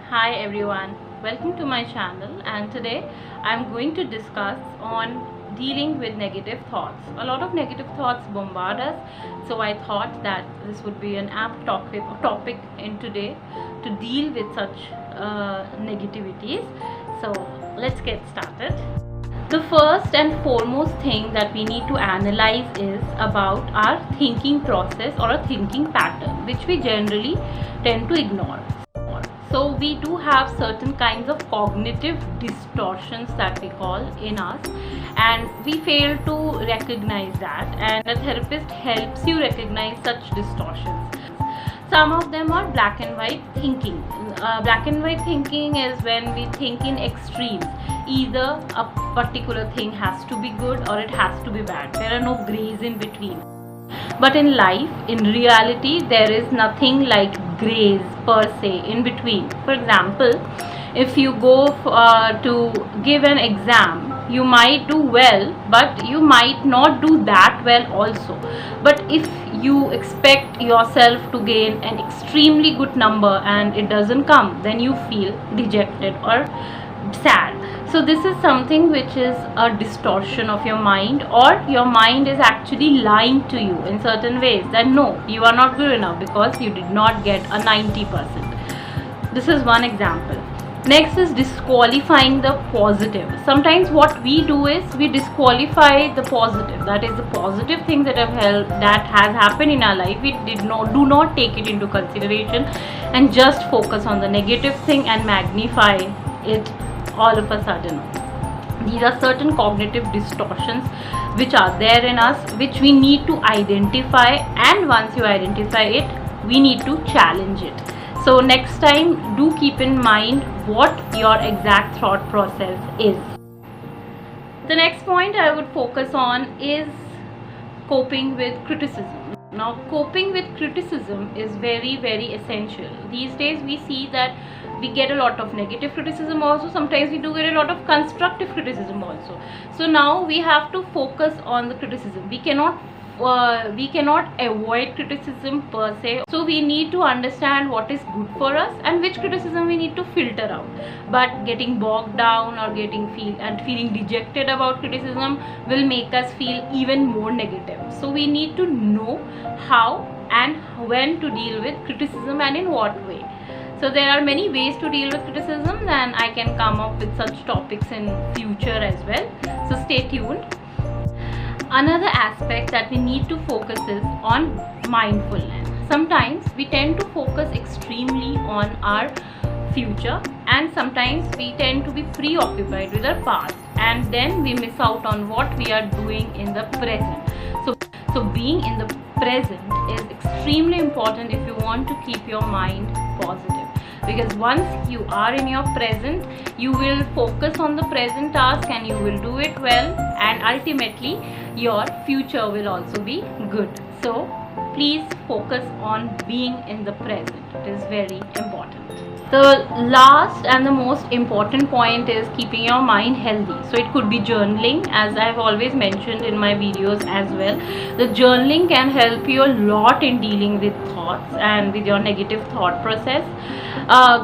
Hi everyone, welcome to my channel, and today I'm going to discuss on dealing with negative thoughts. A lot of negative thoughts bombard us, so I thought that this would be an apt topic in today to deal with such negativities. So let's get started. The first and foremost thing that we need to analyze is about our thinking process or a thinking pattern, which we generally tend to ignore. So we do have certain kinds of cognitive distortions that we call in us, and we fail to recognize that, and a therapist helps you recognize such distortions. Some of them are black and white thinking. Black and white thinking is when we think in extremes. Either a particular thing has to be good or it has to be bad. There are no grays in between. But in life, in reality, there is nothing like grays per se in between. For example, if you go to give an exam, you might do well, but you might not do that well also. But if you expect yourself to gain an extremely good number and it doesn't come, then you feel dejected or sad. So this is something which is a distortion of your mind, or your mind is actually lying to you in certain ways that no, you are not good enough because you did not get a 90%. This is one example. Next is disqualifying the positive. Sometimes what we do is we disqualify the positive, that is the positive things that has happened in our life. We do not take it into consideration and just focus on the negative thing and magnify it all of a sudden. These are certain cognitive distortions which are there in us, which we need to identify, and once you identify it, we need to challenge it. So next time, do keep in mind what your exact thought process is. The next point I would focus on is coping with criticism. Now, coping with criticism is very, very essential. These days we see that we get a lot of negative criticism also. Sometimes we do get a lot of constructive criticism also. So now we have to focus on the criticism. We cannot avoid criticism per se. So we need to understand what is good for us and which criticism we need to filter out. But getting bogged down or feeling dejected about criticism will make us feel even more negative. So we need to know how and when to deal with criticism and in what way. So there are many ways to deal with criticism, and I can come up with such topics in future as well. So stay tuned. Another aspect that we need to focus is on mindfulness. Sometimes we tend to focus extremely on our future, and sometimes we tend to be preoccupied with our past, and then we miss out on what we are doing in the present. So being in the present is extremely important if you want to keep your mind positive. Because once you are in your present, you will focus on the present task and you will do it well, and ultimately your future will also be good. So please focus on being in the present. It is very important. The last and the most important point is keeping your mind healthy. So it could be journaling, as I've always mentioned in my videos as well. The journaling can help you a lot in dealing with thoughts and with your negative thought process.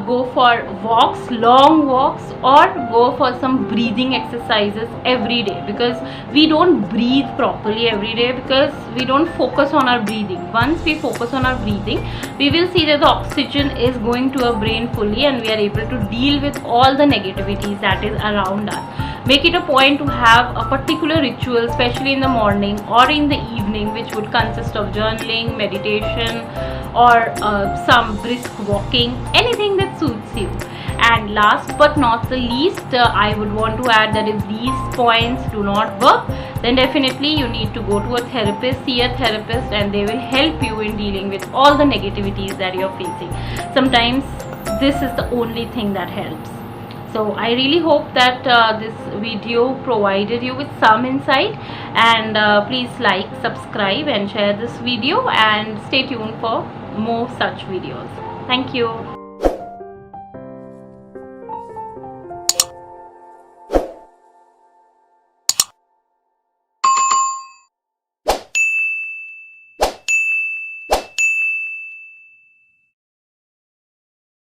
Go for walks, long walks, or go for some breathing exercises every day, because we don't breathe properly every day because we don't focus on our breathing. Once we focus on our breathing, we will see that the oxygen is going to our brain fully and we are able to deal with all the negativities that is around us. Make it a point to have a particular ritual, especially in the morning or in the evening, which would consist of journaling, meditation, or some brisk walking, anything that suits you. And last but not the least, I would want to add that if these points do not work, then definitely you need to go to a therapist, see a therapist, and they will help you in dealing with all the negativities that you're facing. Sometimes this is the only thing that helps. So I really hope that this video provided you with some insight, and please like, subscribe and share this video, and stay tuned for more such videos. Thank you.